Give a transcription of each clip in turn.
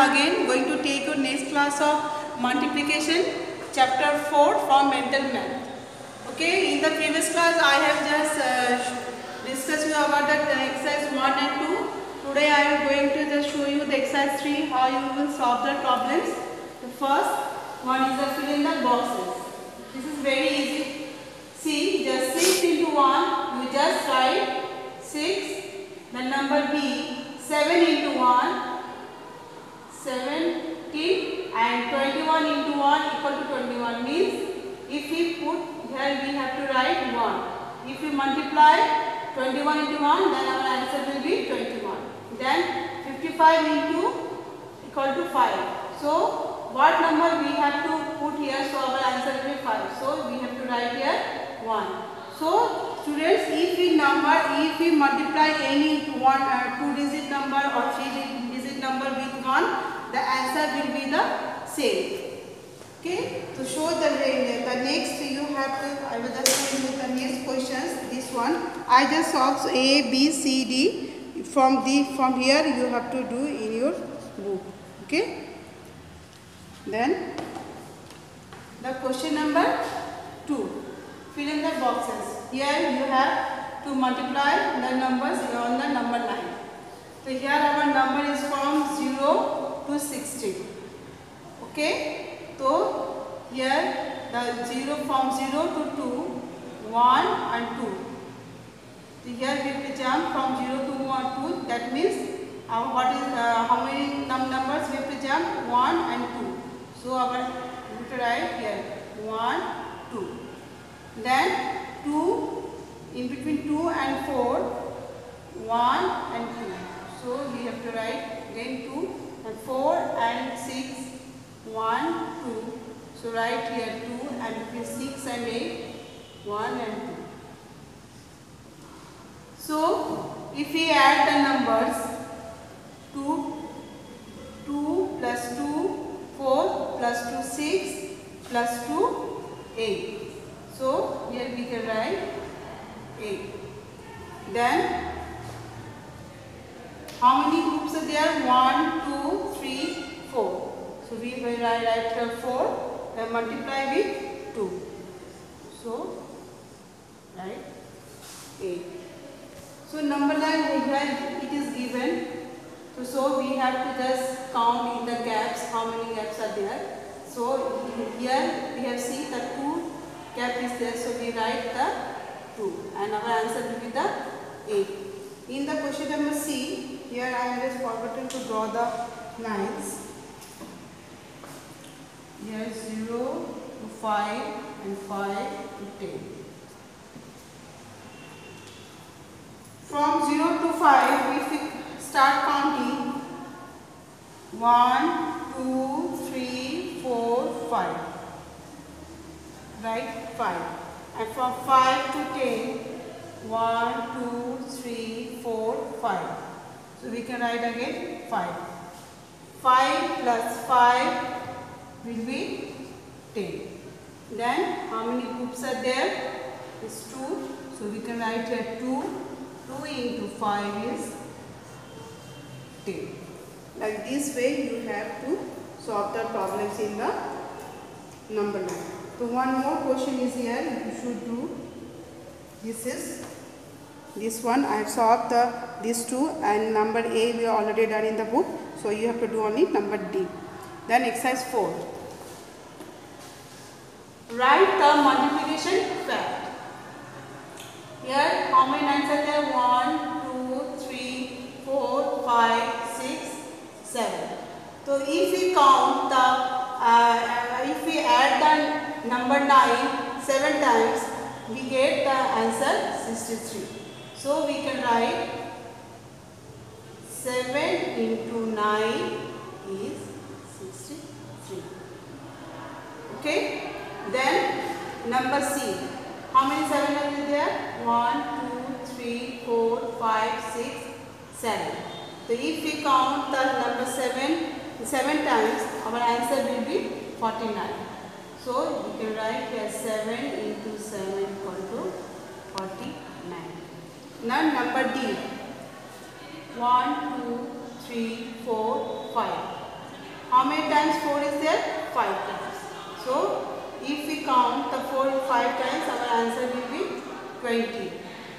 again going to take your next class of multiplication chapter 4 from mental math. Okay, in the previous class I have just discussed you about the exercise 1 and 2. Today I am going to just show you the exercise 3, how you will solve the problems. The first one is the fill in the boxes. This is very easy. See, just 6 into 1, you just write 6, then number B, 7 into 1, 17, and 21 into 1 equal to 21 means if we put here we have to write 1. If we multiply 21 into 1, then our answer will be 21. Then 55 into equal to 5. So what number we have to put here, so our answer will be 5. So we have to write here 1. So students, if we multiply any 2-digit number or 3-digit number with 1, the answer will be the same. Okay, to show the next you have to, I will just show you the next questions. This one I just solved A, B, C, D. From here you have to do in your book. Okay. Then the question number 2. Fill in the boxes. Here you have to multiply the numbers on the number line. So here our number is from 0 to 60. Okay. So here the 0 from 0 to 2, 1 and 2. So here we will jump from 0 to 1, 2. That means how many numbers we will jump? 1 and 2. So our we will write here 1, 2. Then 2, in between 2 and 4, 1 and 2. So we have to write again 2 and 4 and 6, 1, 2. So write here 2 and between 6 and 8, 1 and 2. So if we add the numbers 2 plus 2, 4 plus 2, 6 plus 2, 8. So here we can write 8. Then how many groups are there? 1, 2, 3, 4. So we will write here 4 and multiply with 2. So write 8. So number line here it is given. So we have to just count in the gaps how many gaps are there. So here we have seen the 2 gap is there, so we write the 2 and our answer will be the 8. In the question number C, here I have just forgotten to draw the lines. Here 0 to 5 and 5 to 10. From 0 to 5, if we start counting 1, 2, 3, 4, 5. Right? 5. And from 5 to 10, 1, 2, 3, 4, 5. So we can write again 5. 5 plus 5 will be 10. Then how many groups are there? It's 2. So we can write here 2. 2 into 5 is 10. Like this way you have to solve the problems in the number line. So one more question is here, you should do. This one I have solved these two, and number A we are already done in the book. So you have to do only number D. Then exercise 4. Write the multiplication fact. Here how many lines are there? 1, 2, 3, 4, 5, 6, 7. So if we count if we add the number 9 7 times, we get the answer 63. So we can write 7 into 9 is 63. Okay. Then number C. How many 7 are there? 1, 2, 3, 4, 5, 6, 7. So if we count the number 7 times, our answer will be 49. So you can write here 7 into 7 equal to 49. Now number D. 1, 2, 3, 4, 5. How many times 4 is there? 5 times. So if we count the 4 5 times, our answer will be 20.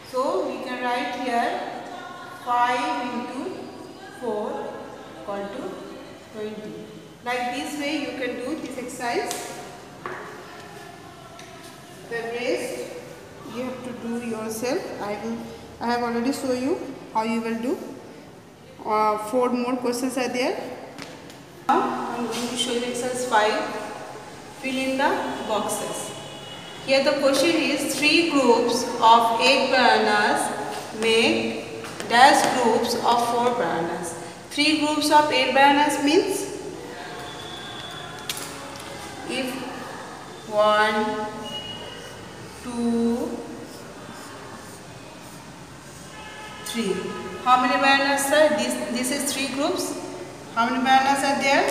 So we can write here 5 into 4 equal to 20. Like this way you can do this exercise. The rest you have to do yourself. I have already shown you how you will do. 4 more questions are there. Now I am going to show you exercise 5. Fill in the boxes. Here the question is 3 groups of 8 bananas make dash groups of 4 bananas. 3 groups of 8 bananas means if 1, 2, 3. How many bananas are this is 3 groups. How many bananas are there?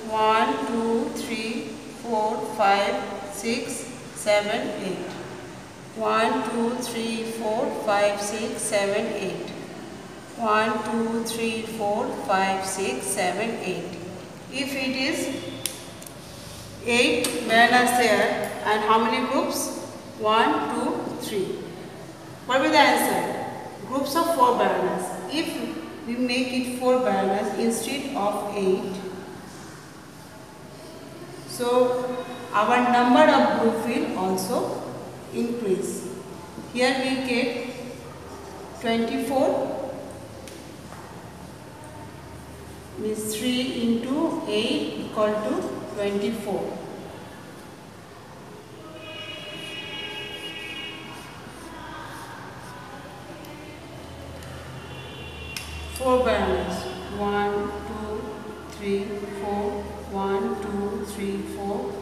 1, 2, 3, 4, 5, 6, 7, 8. 1, 2, 3, 4, 5, 6, 7, 8. 1, 2, 3, 4, 5, 6, 7, 8. If it is 8 bananas there, and how many groups? 1, 2, 3. What will be the answer? Groups of 4 bananas. If we make it 4 bananas instead of 8, so our number of group will also increase. Here we get 24 means 3 into 8 equal to 24. Four bananas. 1, 2, 3, 4. 1, 2, 3, 4.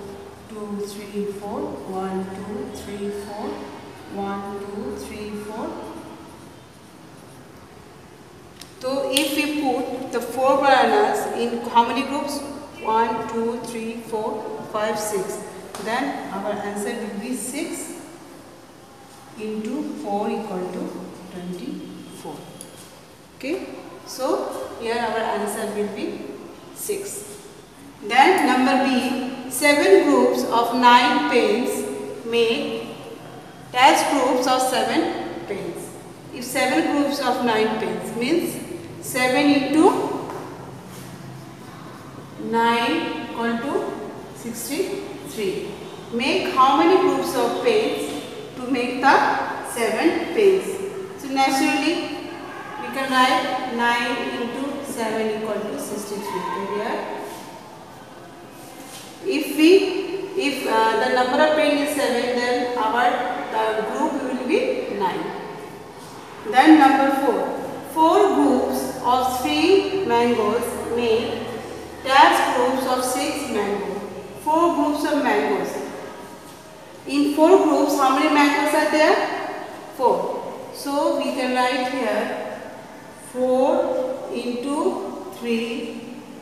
2, 3, 4. 1, 2, 3, 4. 1, 2, 3, 4. So if we put the 4 bananas in how many groups? 1, 2, 3, 4, 5, 6. Then our answer will be 6 into 4 equal to 24. Okay. So here our answer will be 6. Then number B, 7 groups of 9 pens make dash groups of 7 pens. If 7 groups of 9 pens means 7 into 9 equal to 63. Make how many groups of pens to make the 7 pens? So naturally we can write 9 into 7 equal to 63. So here, if the number of pens is 7, then our group will be 9. Then number 4. 4 groups of 3 mangoes make dash groups of 6 mangoes. 4 groups of mangoes. In 4 groups, how many mangoes are there? 4. So we can write here 4 into 3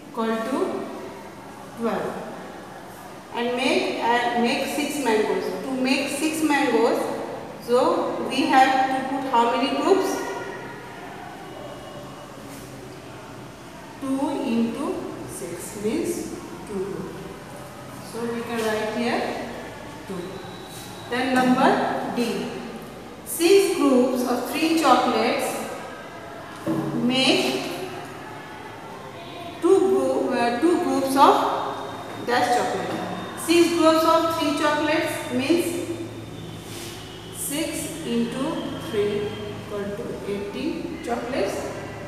equal to 12. And make 6 mangoes. To make 6 mangoes, so we have to put how many groups? 2 into 6 means 2 groups. So we can write here 2. Then number D. 6 groups of 3 chocolates make 2 groups of dash chocolate. 6 groups of 3 chocolates means 6 into 3 equal to 18 chocolates.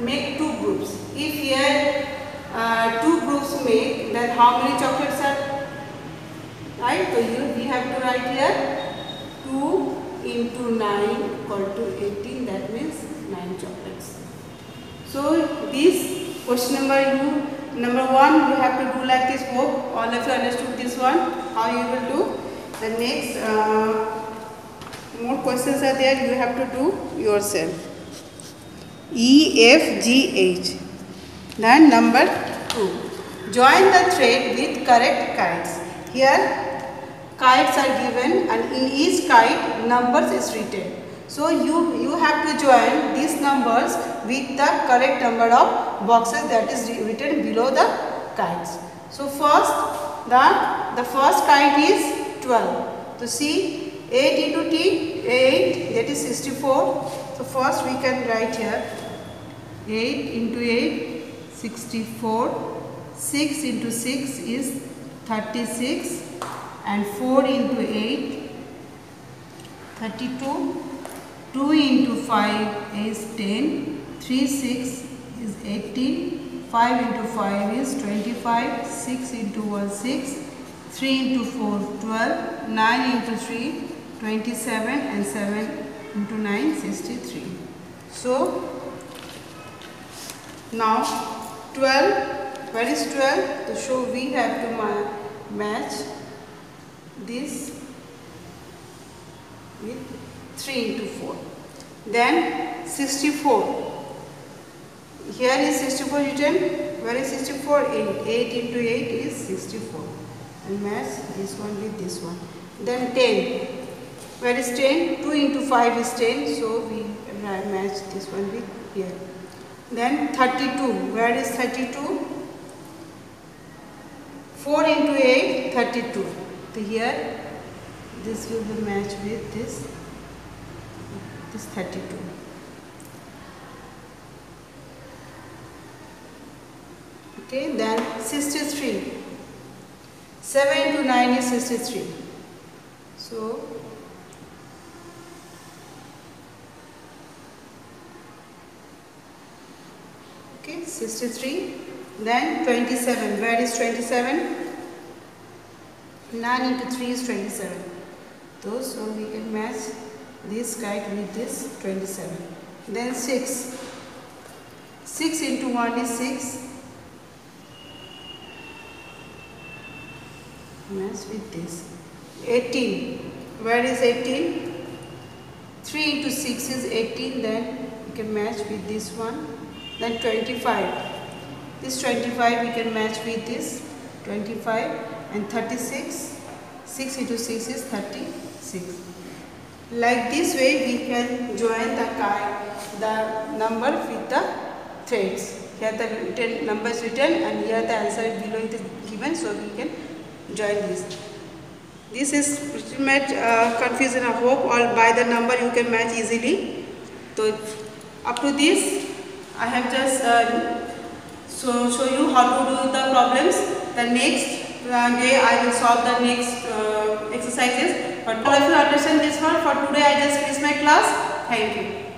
Make 2 groups. If here 2 groups make, then how many chocolates are? Right? So we have to write here 2 into 9 equal to 18. That means 9 chocolates. So this question number 1 you have to do like this. Hope all of you understood this one. How you will do. The next more questions are there. You have to do yourself. E, F, G, H. Then number 2. Join the thread with correct kites. Here kites are given and in each kite numbers is written. So you have to join these numbers with the correct number of boxes that is written below the kites. So first the first kite is 12. So see 8 into 8, that is 64. So first we can write here 8 into 8, 64. 6 into 6 is 36 and 4 into 8, 32. 2 into 5 is 10. 3 6 is 18. 5 into 5 is 25. 6 into 1 6. 3 into 4 12. 9 into 3 27 and 7 into 9 63. So now 12. Where is 12? So we have to match this with 3 into 4. Then 64. Here is 64 written. Where is 64? 8 into 8 is 64. And match this one with this one. Then 10. Where is 10? 2 into 5 is 10. So we match this one with here. Then 32. Where is 32? 4 into 8, 32. So here, this will be matched with this 32. Okay, then 63. 7 into 9 is 63. So, okay, 63. Then 27. Where is 27? 9 into 3 is 27. So we can match this kite with this 27. Then 6. 6 into 1 is 6. Match with this. 18. Where is 18? 3 into 6 is 18. Then we can match with this one. Then 25. This 25 we can match with this 25 and 36. 6 into 6 is 36. Like this way we can join the number with the threads. Here the number is written and here the answer is below it is given, so we can join this. This is pretty much confusion. I hope all by the number you can match easily. So up to this I have just show you how to do the problems. The next day I will solve the next exercises. But all of you understand this one. For today I just finish my class. Thank you.